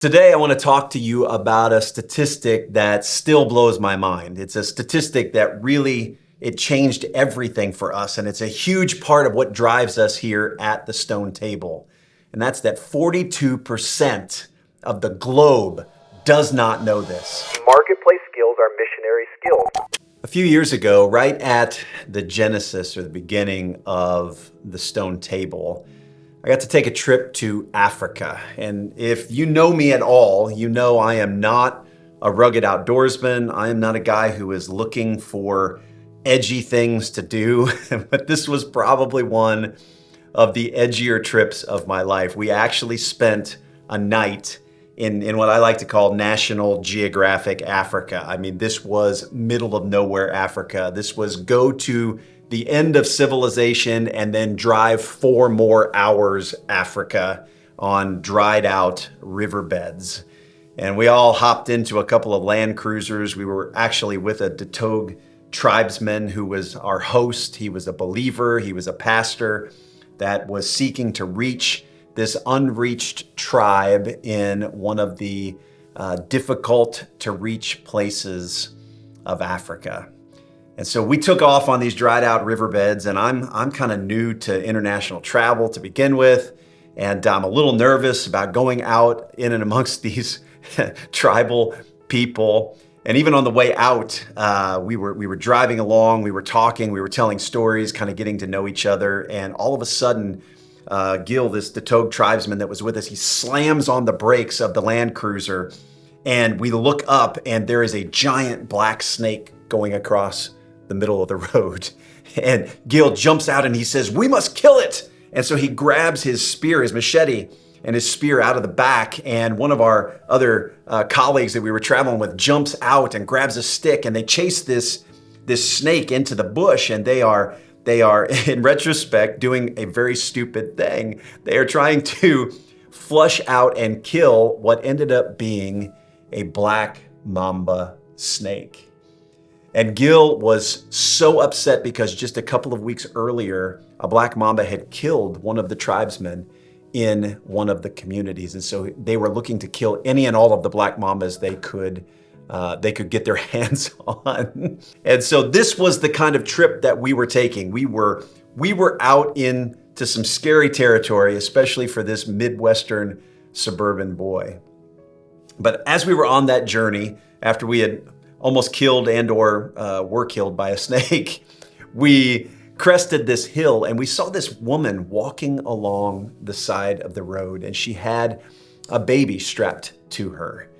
Today, I want to talk to you about a statistic that still blows my mind. It's a statistic that really it changed everything for us, and it's a huge part of what drives us here at the Stone Table. And that's that 42% of the globe does not know this. Marketplace skills are missionary skills. A few years ago, right at the genesis or the beginning of the Stone Table, I got to take a trip to Africa. And if you know me at all, you know I am not a rugged outdoorsman. I am not a guy who is looking for edgy things to do, but this was probably one of the edgier trips of my life. We actually spent a night in what I like to call National Geographic Africa. I mean, this was middle of nowhere Africa. This was go to the end of civilization and then drive 4 more hours Africa on dried out riverbeds. And we all hopped into a couple of land cruisers. We were actually with a Datog tribesman who was our host. He was a believer. He was a pastor that was seeking to reach this unreached tribe in one of the difficult to reach places of Africa. And so we took off on these dried out riverbeds, and I'm kind of new to international travel to begin with, and I'm a little nervous about going out in and amongst these tribal people. And even on the way out, we were driving along, we were talking, we were telling stories, kind of getting to know each other, and all of a sudden, Gil, this Datog tribesman that was with us, he slams on the brakes of the Land Cruiser, and we look up, and there is a giant black snake going across the middle of the road. And Gil jumps out and he says, "We must kill it." And so he grabs his spear, his machete, and his spear out of the back. And one of our other colleagues that we were traveling with jumps out and grabs a stick, and they chase this snake into the bush. And they are, in retrospect, doing a very stupid thing. They are trying to flush out and kill what ended up being a black mamba snake. And Gil was so upset because just a couple of weeks earlier, a black mamba had killed one of the tribesmen in one of the communities. And so they were looking to kill any and all of the black mambas they could get their hands on. And so this was the kind of trip that we were taking. We were out into some scary territory, especially for this Midwestern suburban boy. But as we were on that journey, after we had almost killed and or were killed by a snake, we crested this hill and we saw this woman walking along the side of the road, and she had a baby strapped to her.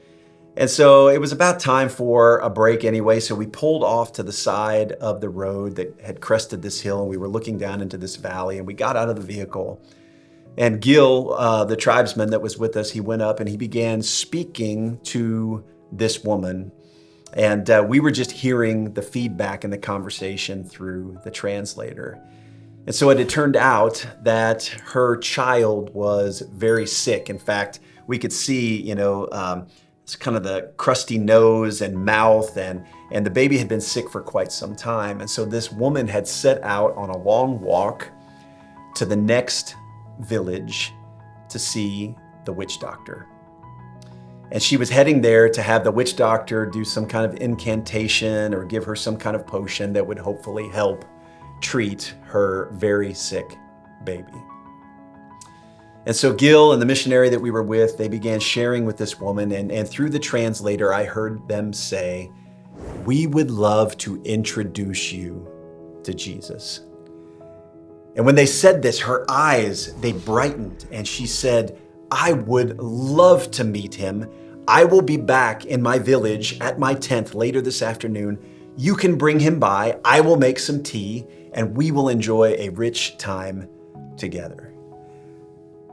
And so it was about time for a break anyway, so we pulled off to the side of the road that had crested this hill, and we were looking down into this valley, and we got out of the vehicle. And Gil, the tribesman that was with us, he went up and he began speaking to this woman. And we were just hearing the feedback and the conversation through the translator. And so it had turned out that her child was very sick. In fact, we could see, it's kind of the crusty nose and mouth, and the baby had been sick for quite some time. And so this woman had set out on a long walk to the next village to see the witch doctor. And she was heading there to have the witch doctor do some kind of incantation or give her some kind of potion that would hopefully help treat her very sick baby. And so Gil and the missionary that we were with, they began sharing with this woman, and through the translator, I heard them say, "We would love to introduce you to Jesus." And when they said this, her eyes, they brightened, and she said, "I would love to meet him. I will be back in my village at my tent later this afternoon. You can bring him by. I will make some tea, and we will enjoy a rich time together."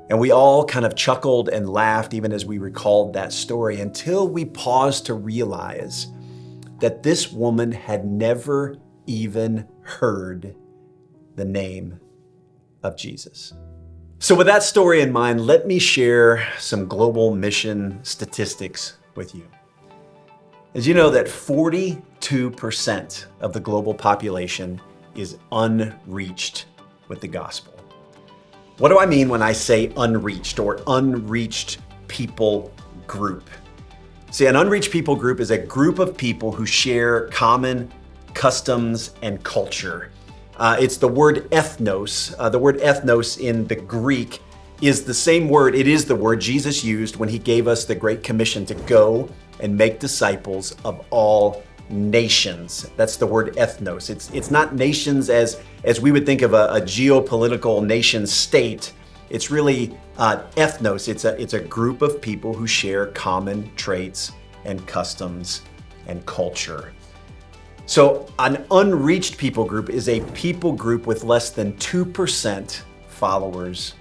And we all kind of chuckled and laughed even as we recalled that story, until we paused to realize that this woman had never even heard the name of Jesus. So with that story in mind, let me share some global mission statistics with you. Did you know that 42% of the global population is unreached with the gospel? What do I mean when I say unreached or unreached people group. See, an unreached people group is a group of people who share common customs and culture. It's the word ethnos. The word ethnos in the Greek is the same word. It is the word Jesus used when he gave us the Great Commission to go and make disciples of all nations. That's the word ethnos. It's not nations as we would think of a geopolitical nation state. It's really ethnos. It's a group of people who share common traits and customs and culture. So an unreached people group is a people group with less than 2% followers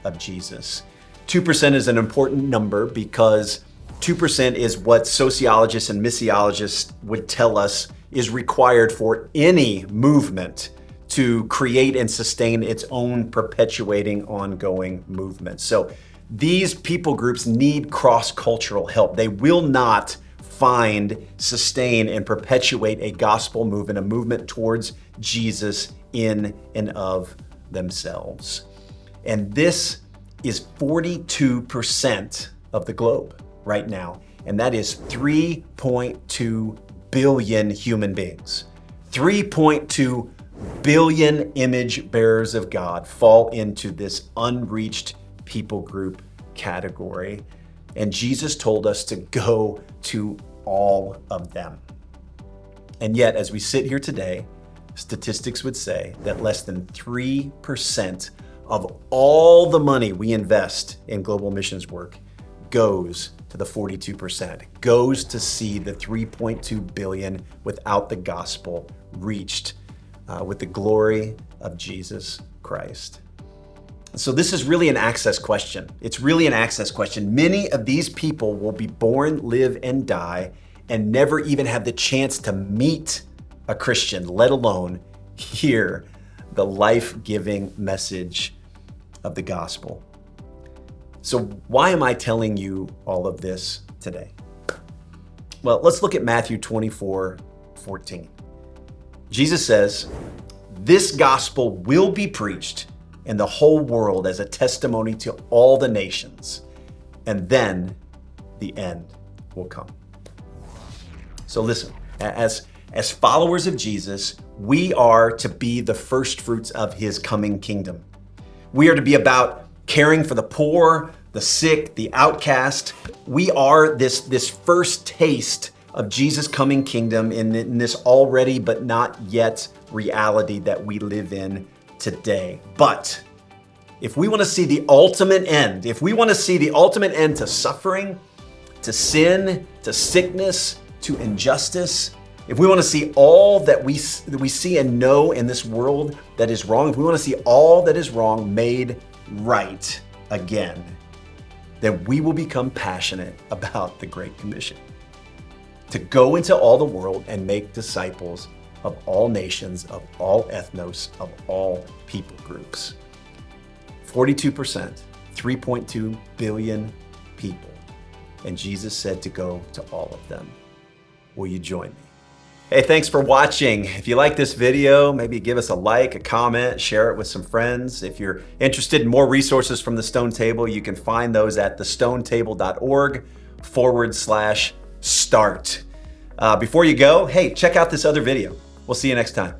of Jesus. 2% is an important number because 2% is what sociologists and missiologists would tell us is required for any movement to create and sustain its own perpetuating, ongoing movement. So these people groups need cross-cultural help. They will not find, sustain, and perpetuate a gospel movement, a movement towards Jesus in and of themselves. And this is 42% of the globe right now. And that is 3.2 billion human beings. 3.2 billion image bearers of God fall into this unreached people group category. And Jesus told us to go to all of them. And yet, as we sit here today, statistics would say that less than 3% of all the money we invest in global missions work goes to the 42%, goes to see the 3.2 billion without the gospel reached with the glory of Jesus Christ. So this is really an access question. It's really an access question. Many of these people will be born, live, and die, and never even have the chance to meet a Christian, let alone hear the life-giving message of the gospel. So why am I telling you all of this today? Well, let's look at Matthew 24:14. Jesus says, "This gospel will be preached in the whole world as a testimony to all the nations, and then the end will come." So listen, as followers of Jesus, we are to be the first fruits of his coming kingdom. We are to be about caring for the poor, the sick, the outcast. We are this first taste of Jesus' coming kingdom in this already but not yet reality that we live in today. But if we want to see the ultimate end, if we want to see the ultimate end to suffering, to sin, to sickness, to injustice, if we want to see all that we see and know in this world that is wrong, if we want to see all that is wrong made right again, then we will become passionate about the Great Commission. To go into all the world and make disciples of all nations, of all ethnos, of all people groups. 42%, 3.2 billion people. And Jesus said to go to all of them. Will you join me? Hey, thanks for watching. If you like this video, maybe give us a like, a comment, share it with some friends. If you're interested in more resources from the Stone Table, you can find those at thestonetable.org/start. Before you go, hey, check out this other video. We'll see you next time.